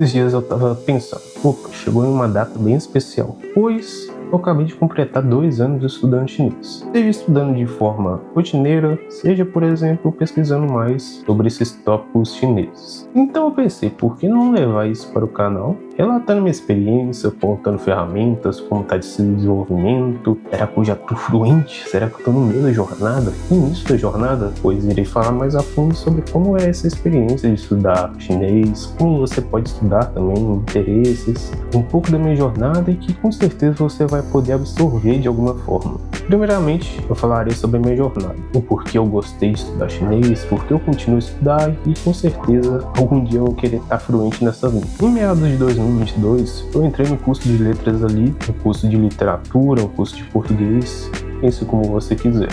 Esses dias eu tava pensando, opa, chegou em uma data bem especial, pois eu acabei de completar 2 anos estudando chinês. Seja estudando de forma rotineira, seja, por exemplo, pesquisando mais sobre esses tópicos chineses. Então eu pensei, por que não levar isso para o canal? Relatando minha experiência, apontando ferramentas, como está esse desenvolvimento. Será que eu já estou fluente? Será que eu estou no meio da jornada? Início da jornada? Pois irei falar mais a fundo sobre como é essa experiência de estudar chinês, como você pode estudar também, interesses, um pouco da minha jornada e que com certeza você vai poder absorver de alguma forma. Primeiramente, eu falarei sobre a minha jornada, o porquê eu gostei de estudar chinês, porquê eu continuo a estudar e com certeza algum dia eu vou querer estar fluente nessa língua. Em meados de 2022, eu entrei no curso de letras ali, no curso de literatura, no curso de português, pense como você quiser.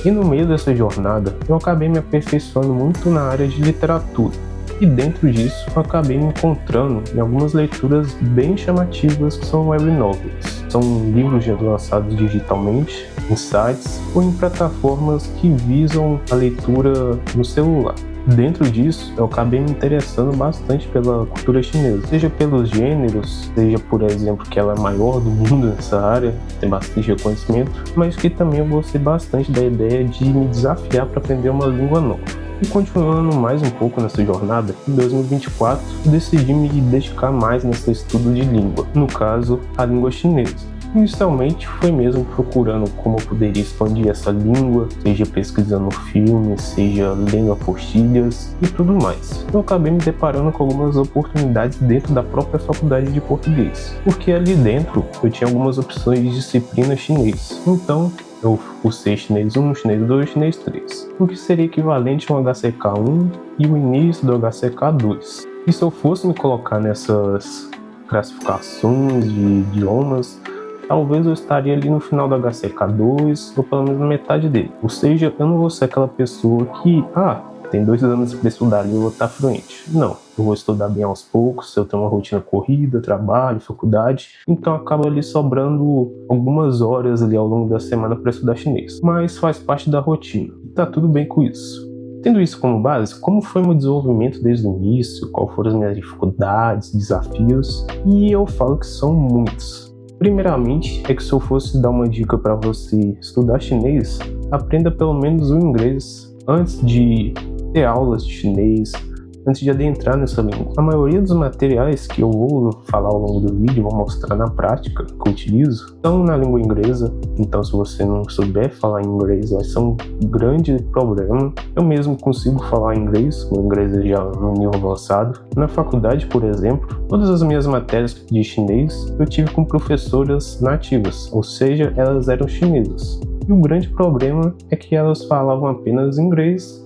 E no meio dessa jornada, eu acabei me aperfeiçoando muito na área de literatura. E dentro disso, eu acabei me encontrando em algumas leituras bem chamativas que são web novels. São livros já lançados digitalmente, em sites ou em plataformas que visam a leitura no celular. Dentro disso, eu acabei me interessando bastante pela cultura chinesa, seja pelos gêneros, seja por exemplo que ela é maior do mundo nessa área, tem bastante reconhecimento, mas que também eu gostei bastante da ideia de me desafiar para aprender uma língua nova. E continuando mais um pouco nessa jornada, em 2024 eu decidi me dedicar mais nesse estudo de língua, no caso, a língua chinesa. Inicialmente foi mesmo procurando como eu poderia expandir essa língua, seja pesquisando filmes, seja lendo apostilhas e tudo mais. Eu acabei me deparando com algumas oportunidades dentro da própria faculdade de português, porque ali dentro eu tinha algumas opções de disciplina chinês. Então, eu cursei chinês 1, chinês 2, chinês 3, o que seria equivalente a um HCK1 e o início do HCK2. E se eu fosse me colocar nessas classificações de idiomas, talvez eu estaria ali no final do HCK2 ou pelo menos na metade dele. Ou seja, eu não vou ser aquela pessoa que, tem 2 anos para estudar ali, eu vou estar fluente. Não, eu vou estudar bem aos poucos, eu tenho uma rotina corrida, trabalho, faculdade, então acaba ali sobrando algumas horas ali ao longo da semana para estudar chinês. Mas faz parte da rotina, e tá tudo bem com isso. Tendo isso como base, como foi meu desenvolvimento desde o início, quais foram as minhas dificuldades, desafios, e eu falo que são muitos. Primeiramente, é que se eu fosse dar uma dica para você estudar chinês, aprenda pelo menos o inglês antes de ter aulas de chinês, antes de adentrar nessa língua. A maioria dos materiais que eu vou falar ao longo do vídeo, vou mostrar na prática que eu utilizo, estão na língua inglesa, então se você não souber falar inglês vai ser um grande problema. Eu mesmo consigo falar inglês, o inglês é já no nível avançado. Na faculdade, por exemplo, todas as minhas matérias de chinês eu tive com professoras nativas, ou seja, elas eram chinesas. E o grande problema é que elas falavam apenas inglês,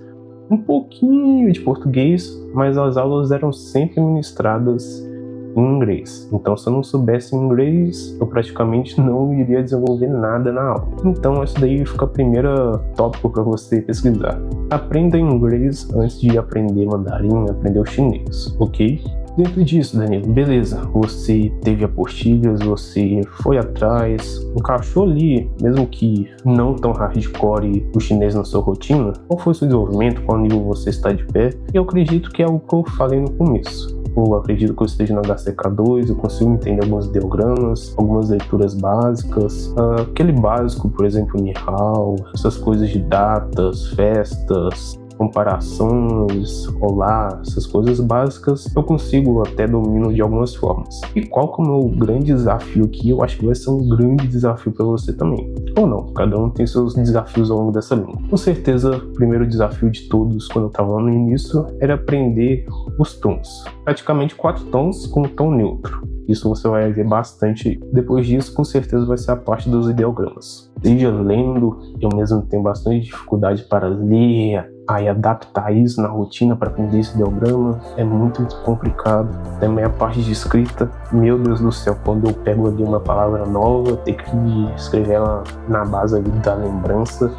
um pouquinho de português, mas as aulas eram sempre ministradas em inglês. Então, se eu não soubesse inglês, eu praticamente não iria desenvolver nada na aula. Então, esse daí fica o primeiro tópico para você pesquisar. Aprenda inglês antes de aprender mandarim, aprender o chinês, ok? Dentro disso, Danilo, beleza, você teve apostilhas, você foi atrás, encaixou ali, mesmo que não tão hardcore, o chinês na sua rotina. Qual foi o seu desenvolvimento, qual nível você está de pé? E eu acredito que é o que eu falei no começo. Eu acredito que eu esteja no HCK2, eu consigo entender alguns ideogramas, algumas leituras básicas, aquele básico, por exemplo, Ni Hao, essas coisas de datas, festas, comparações, olá, essas coisas básicas, eu consigo até domino de algumas formas. E qual que é o meu grande desafio aqui? Eu acho que vai ser um grande desafio para você também. Ou não, cada um tem seus desafios ao longo dessa língua. Com certeza, o primeiro desafio de todos, quando eu estava no início, era aprender os tons. Praticamente 4 tons com um tom neutro. Isso você vai ver bastante. Depois disso, com certeza, vai ser a parte dos ideogramas. Seja lendo, eu mesmo tenho bastante dificuldade para ler, aí adaptar isso na rotina para aprender esse ideograma é muito complicado. Também a parte de escrita, meu Deus do céu, quando eu pego ali uma palavra nova, ter que escrever ela na base ali da lembrança,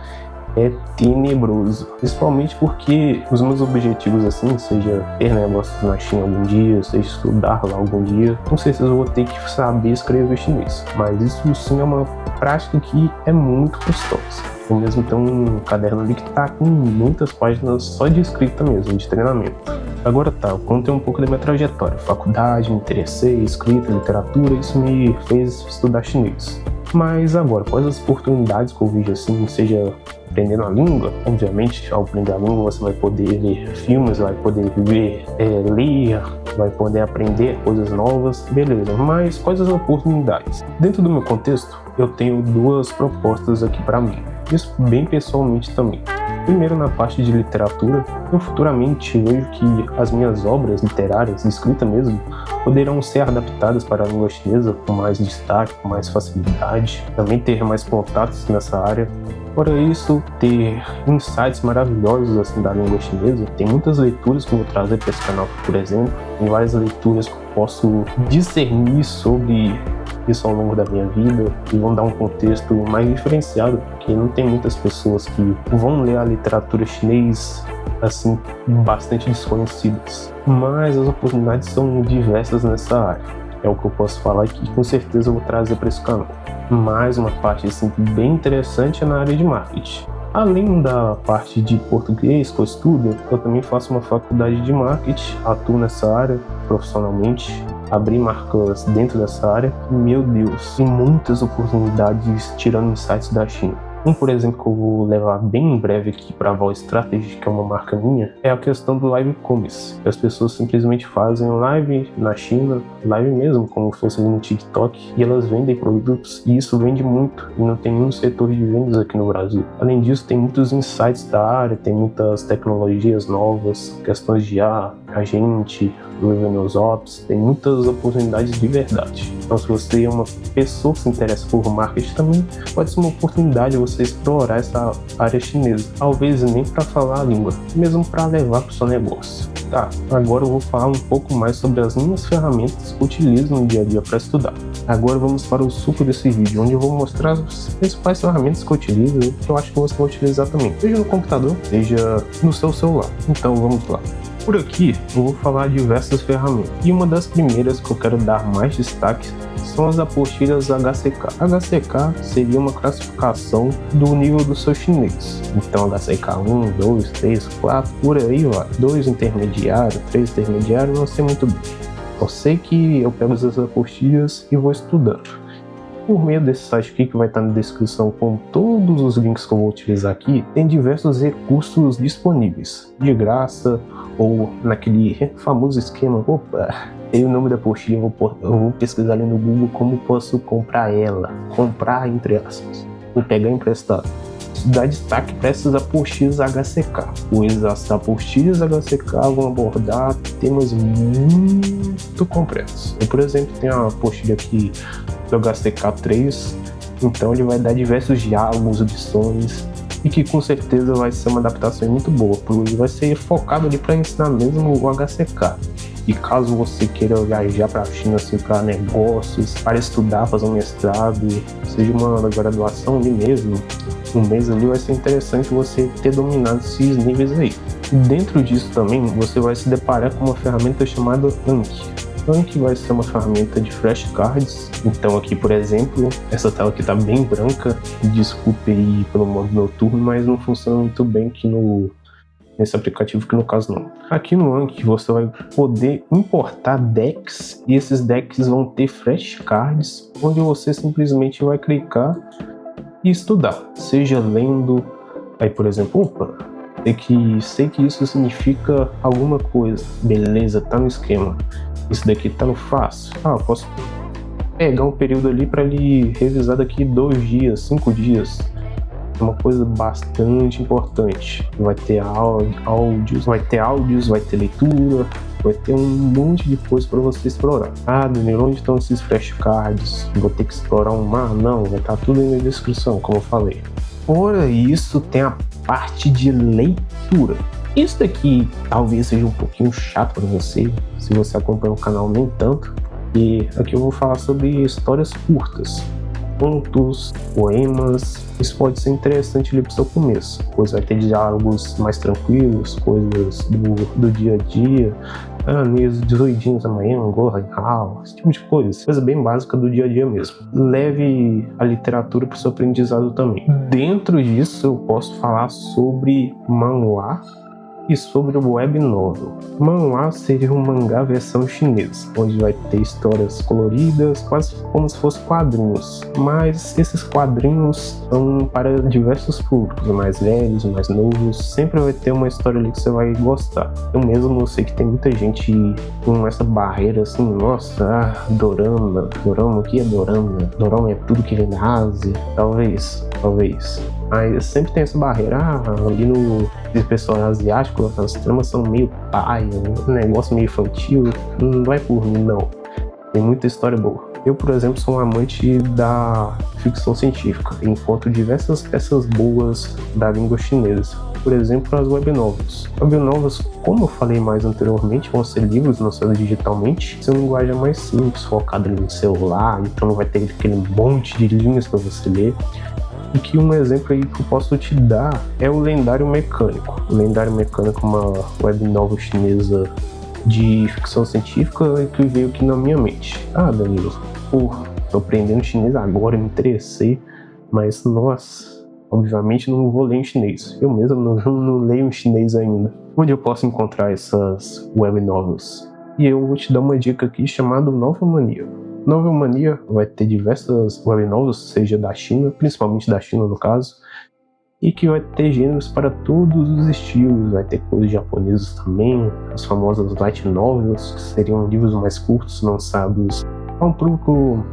é tenebroso, principalmente porque os meus objetivos assim, seja ter negócios na China algum dia, seja estudar lá algum dia, com certeza eu vou ter que saber escrever chinês, mas isso sim é uma prática que é muito custosa. ou mesmo ter um caderno ali que tá com muitas páginas só de escrita mesmo, de treinamento. Agora tá, eu contei um pouco da minha trajetória, faculdade, me interessei, escrita, literatura, isso me fez estudar chinês. Mas agora, quais as oportunidades que eu vejo assim, seja aprendendo a língua? Obviamente, ao aprender a língua você vai poder ver filmes, vai poder ler, vai poder aprender coisas novas, beleza. Mas quais as oportunidades? Dentro do meu contexto, eu tenho duas propostas aqui para mim, isso bem pessoalmente também. Primeiro, na parte de literatura, eu futuramente vejo que as minhas obras literárias, escrita mesmo, poderão ser adaptadas para a língua chinesa com mais destaque, com mais facilidade, também ter mais contatos nessa área. Fora isso, ter insights maravilhosos assim da língua chinesa. Tem muitas leituras que eu vou trazer para esse canal, por exemplo. Tem várias leituras que eu posso discernir sobre isso ao longo da minha vida e vão dar um contexto mais diferenciado, porque não tem muitas pessoas que vão ler a literatura chinesa assim, bastante desconhecidas. Mas as oportunidades são diversas nessa área. É o que eu posso falar aqui, com certeza eu vou trazer para esse canal. Mais uma parte assim, bem interessante é na área de marketing. Além da parte de português que eu estudo, eu também faço uma faculdade de marketing, atuo nessa área profissionalmente, abri marcas dentro dessa área. Meu Deus, tem muitas oportunidades tirando insights da China. Um, por exemplo, que eu vou levar bem em breve aqui para a Val Strategy, que é uma marca minha, é a questão do live commerce. As pessoas simplesmente fazem live na China, live mesmo, como fosse no TikTok, e elas vendem produtos, e isso vende muito, e não tem nenhum setor de vendas aqui no Brasil. Além disso, tem muitos insights da área, tem muitas tecnologias novas, questões de agente, Revenue Ops, tem muitas oportunidades de verdade. Então, se você é uma pessoa que se interessa por marketing também, pode ser uma oportunidade você explorar essa área chinesa. Talvez nem para falar a língua, mesmo para levar para o seu negócio. Tá, agora eu vou falar um pouco mais sobre as minhas ferramentas que eu utilizo no dia a dia para estudar. Agora vamos para o suco desse vídeo, onde eu vou mostrar as principais ferramentas que eu utilizo e que eu acho que você vai utilizar também, seja no computador, seja no seu celular. Então vamos lá. Por aqui eu vou falar de diversas ferramentas, e uma das primeiras que eu quero dar mais destaque são as apostilas HCK. HCK seria uma classificação do nível do seu chinês. Então HCK 1, 2, 3, 4, por aí vai. 2 intermediário, 3 intermediário, não sei muito bem. Eu sei que eu pego essas apostilas e vou estudando. Por meio desse site aqui, que vai estar na descrição com todos os links que eu vou utilizar aqui, tem diversos recursos disponíveis, de graça, ou naquele famoso esquema, tem o nome da apostila, eu vou pesquisar ali no Google como posso comprar ela, comprar entre aspas, vou pegar emprestado. Dá destaque para essas apostilas HCK, pois as apostilas HCK vão abordar temas muito complexos. Eu, por exemplo, tenho a apostila aqui do HCK 3, então ele vai dar diversos diálogos, lições, e que com certeza vai ser uma adaptação muito boa, porque vai ser focado ali para ensinar mesmo o HCK. E caso você queira viajar para a China assim, para negócios, para estudar, fazer um mestrado, seja uma graduação ali mesmo, um mês ali, vai ser interessante você ter dominado esses níveis aí. Dentro disso também você vai se deparar com uma ferramenta chamada Anki. Anki vai ser uma ferramenta de flashcards. Então aqui, por exemplo, essa tela aqui tá bem branca, desculpe aí pelo modo noturno, mas não funciona muito bem aqui nesse aplicativo, que no caso não. Aqui no Anki você vai poder importar decks, e esses decks vão ter flashcards, onde você simplesmente vai clicar e estudar, seja lendo, aí por exemplo, sei que isso significa alguma coisa, beleza, tá no esquema, isso daqui tá no fácil, posso pegar um período ali para ele revisar daqui 2 dias, 5 dias, é uma coisa bastante importante. Vai ter áudios, vai ter leitura, vai ter um monte de coisa para você explorar. Daniel, onde estão esses flashcards? Vou ter que explorar um mar? Não, vai estar tudo aí na descrição, como eu falei. Fora isso, tem a parte de leitura. Isso daqui talvez seja um pouquinho chato para você, se você acompanha o canal nem tanto. E aqui eu vou falar sobre histórias curtas, contos, poemas. Isso pode ser interessante ali para o seu começo, pois vai ter diálogos mais tranquilos, coisas do dia a dia, News 18 dias amanhã, Golden House, esse tipo de coisa bem básica do dia a dia mesmo. Leve a literatura para o seu aprendizado também. Dentro disso eu posso falar sobre manhwa e sobre o web novel. Manhwa seria um mangá versão chinesa, onde vai ter histórias coloridas, quase como se fossem quadrinhos. Mas esses quadrinhos são para diversos públicos, mais velhos, mais novos. Sempre vai ter uma história ali que você vai gostar. Eu mesmo sei que tem muita gente com essa barreira assim, nossa, dorama, o que é dorama? Dorama é tudo que vem da Ásia. Talvez. Mas sempre tem essa barreira, ali no pessoal asiático, as tramas são meio paia, um negócio meio infantil, não vai por mim não, tem muita história boa. Eu, por exemplo, sou um amante da ficção científica, encontro diversas peças boas da língua chinesa. Por exemplo, as web novels. Web novels, como eu falei mais anteriormente, vão ser livros lançados digitalmente, são linguagem mais simples, focada no celular, então não vai ter aquele monte de linhas para você ler. E que um exemplo aí que eu posso te dar é o Lendário Mecânico. O Lendário Mecânico é uma web novel chinesa de ficção científica que veio aqui na minha mente. Danilo, tô aprendendo chinês agora, me interessei, mas nossa, obviamente não vou ler em chinês. Eu mesmo não leio em chinês ainda. Onde eu posso encontrar essas web novels? E eu vou te dar uma dica aqui chamada Novel Mania. Novel Mania vai ter diversas web novels, seja da China, principalmente da China no caso, e que vai ter gêneros para todos os estilos. Vai ter coisas japonesas também, as famosas light novels, que seriam livros mais curtos lançados a um público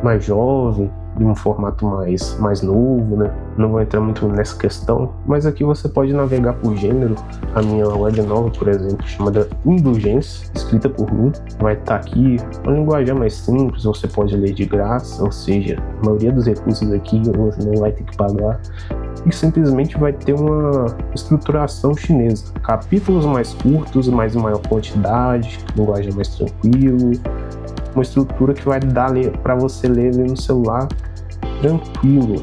mais jovem, de um formato mais novo, né? Não vou entrar muito nessa questão, mas aqui você pode navegar por gênero. A minha web novel, por exemplo, chamada Indulgência, escrita por mim, vai estar aqui. Uma linguagem mais simples, você pode ler de graça, ou seja, a maioria dos recursos aqui você não vai ter que pagar. E simplesmente vai ter uma estruturação chinesa. Capítulos mais curtos, mas em maior quantidade, linguagem mais tranquila. Uma estrutura que vai dar para você ler ali no celular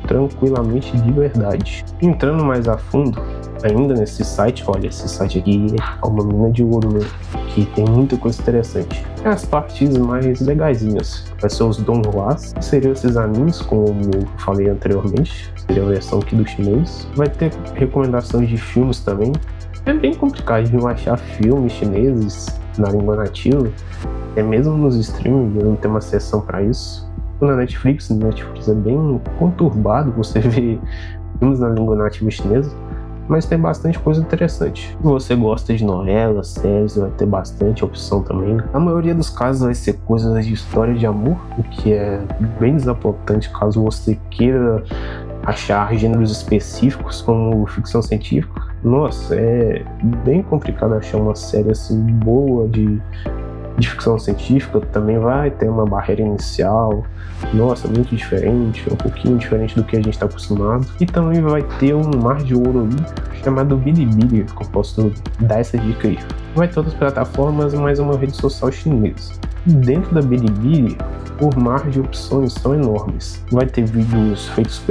tranquilamente, de verdade. Entrando mais a fundo, ainda nesse site, olha, esse site aqui é uma mina de ouro, né? Que tem muita coisa interessante. As partes mais legaisinhas vai ser os donghwas, que seriam esses animes, como eu falei anteriormente, seria a versão aqui do chinês. Vai ter recomendações de filmes também. É bem complicado de achar filmes chineses na língua nativa, mesmo nos streams, não tem uma seção para isso. Na Netflix é bem conturbado você ver filmes na língua nativa chinesa, mas tem bastante coisa interessante. Se você gosta de novelas, séries, vai ter bastante opção também. A maioria dos casos vai ser coisas de história de amor, o que é bem desapontante caso você queira achar gêneros específicos como ficção científica. Nossa, é bem complicado achar uma série assim boa de ficção científica. Também vai ter uma barreira inicial, nossa, muito diferente, um pouquinho diferente do que a gente está acostumado. E também vai ter um mar de ouro ali, chamado Bilibili, que eu posso dar essa dica aí. Vai ter outras plataformas, mas é uma rede social chinesa. Dentro da Bilibili, o mar de opções são enormes. Vai ter vídeos feitos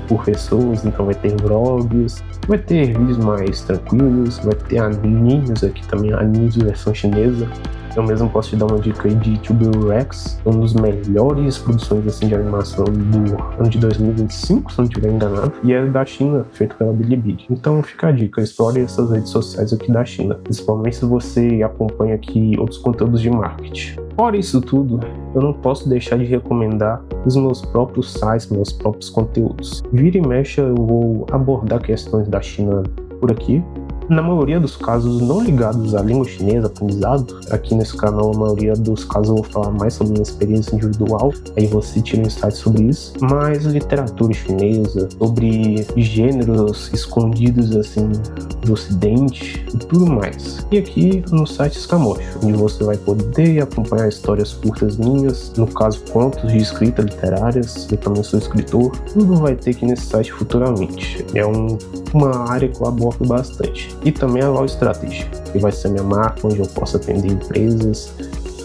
por pessoas, então vai ter vlogs, vai ter vídeos mais tranquilos, vai ter animes aqui também, animes de versão chinesa. Eu mesmo posso te dar uma dica aí de Tube Rex, uma das melhores produções assim, de animação do ano de 2025, se não estiver enganado, e é da China, feito pela Bilibili. Então fica a dica, explore essas redes sociais aqui da China, principalmente se você acompanha aqui outros conteúdos de marketing. Fora isso tudo, eu não posso deixar de recomendar os meus próprios sites, meus próprios conteúdos. Vira e mexe eu vou abordar questões da China por aqui. Na maioria dos casos não ligados à língua chinesa, aprendizado. Aqui nesse canal, a maioria dos casos eu vou falar mais sobre minha experiência individual, aí você tira um insight sobre isso. Mas literatura chinesa, sobre gêneros escondidos assim do ocidente e tudo mais. E aqui no site Escamocho, onde você vai poder acompanhar histórias curtas minhas, no caso contos de escrita literárias, eu também sou escritor. Tudo vai ter aqui nesse site futuramente. É uma área que eu abordo bastante. E também a Law Strategy, que vai ser minha marca, onde eu posso atender empresas,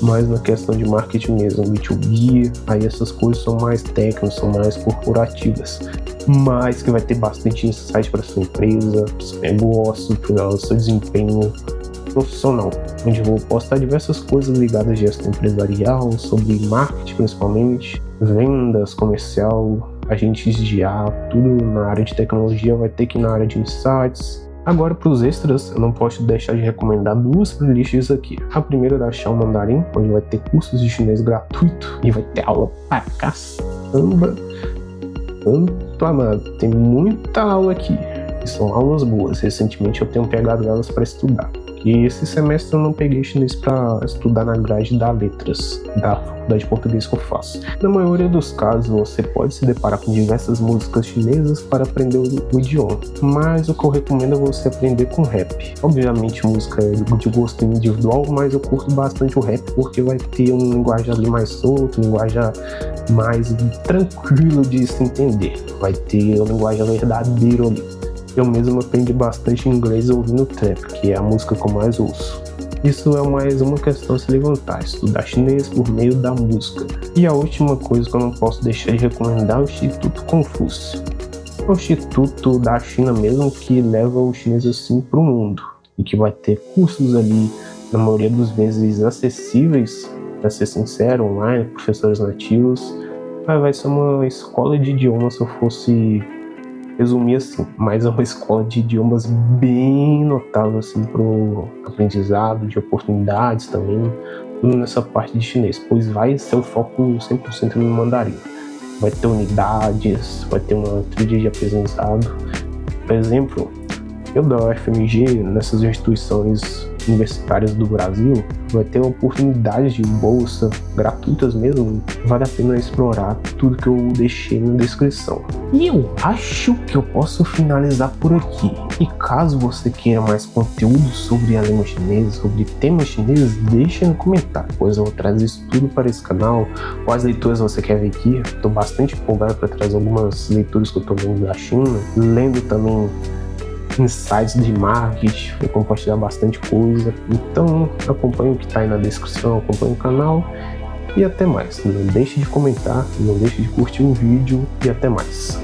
mas na questão de marketing mesmo, B2B, aí essas coisas são mais técnicas, são mais corporativas, mas que vai ter bastante insight para sua empresa, para o seu negócio, para o seu desempenho profissional, onde eu vou postar diversas coisas ligadas à gestão empresarial, sobre marketing principalmente, vendas, comercial, agentes de IA, tudo na área de tecnologia vai ter que ir na área de insights. Agora, para os extras, eu não posso deixar de recomendar duas playlists aqui. A primeira é da Xiao Mandarim, onde vai ter cursos de chinês gratuito e vai ter aula pra caçamba. Tanto amado, tem muita aula aqui. E são aulas boas. Recentemente eu tenho pegado elas para estudar. E esse semestre eu não peguei chinês para estudar na grade da letras, da faculdade de português que eu faço. Na maioria dos casos, você pode se deparar com diversas músicas chinesas para aprender o idioma. Mas o que eu recomendo é você aprender com rap. Obviamente, música é de gosto individual, mas eu curto bastante o rap porque vai ter um linguajar ali mais solto, um linguajar mais tranquilo de se entender. Vai ter um linguajar verdadeiro ali. Eu mesmo aprendi bastante inglês ouvindo trap, que é a música que eu mais ouço. Isso é mais uma questão a se levantar, estudar chinês por meio da música. E a última coisa que eu não posso deixar de recomendar é o Instituto Confúcio. É um instituto da China mesmo que leva o chinês assim para o mundo. E que vai ter cursos ali, na maioria das vezes acessíveis, para ser sincero, online, professores nativos. Vai ser uma escola de idiomas se eu fosse resumir assim, mas é uma escola de idiomas bem notável assim pro aprendizado, de oportunidades também, tudo nessa parte de chinês, pois vai ser o foco 100% no mandarim. Vai ter unidades, vai ter uma trilha de aprendizado. Por exemplo, eu da UFMG, nessas instituições universitárias do Brasil, vai ter oportunidades de bolsa gratuitas mesmo. Vale a pena explorar tudo que eu deixei na descrição. E eu acho que eu posso finalizar por aqui. E caso você queira mais conteúdo sobre a língua chinesa, sobre temas chineses, deixa no comentário, pois eu vou trazer isso tudo para esse canal. Quais leituras você quer ver aqui? Estou bastante empolgado para trazer algumas leituras que eu estou vendo da China, lendo também insights de marketing, vou compartilhar bastante coisa. Então acompanhe o que está aí na descrição, acompanhe o canal e até mais. Não deixe de comentar, não deixe de curtir o vídeo e até mais.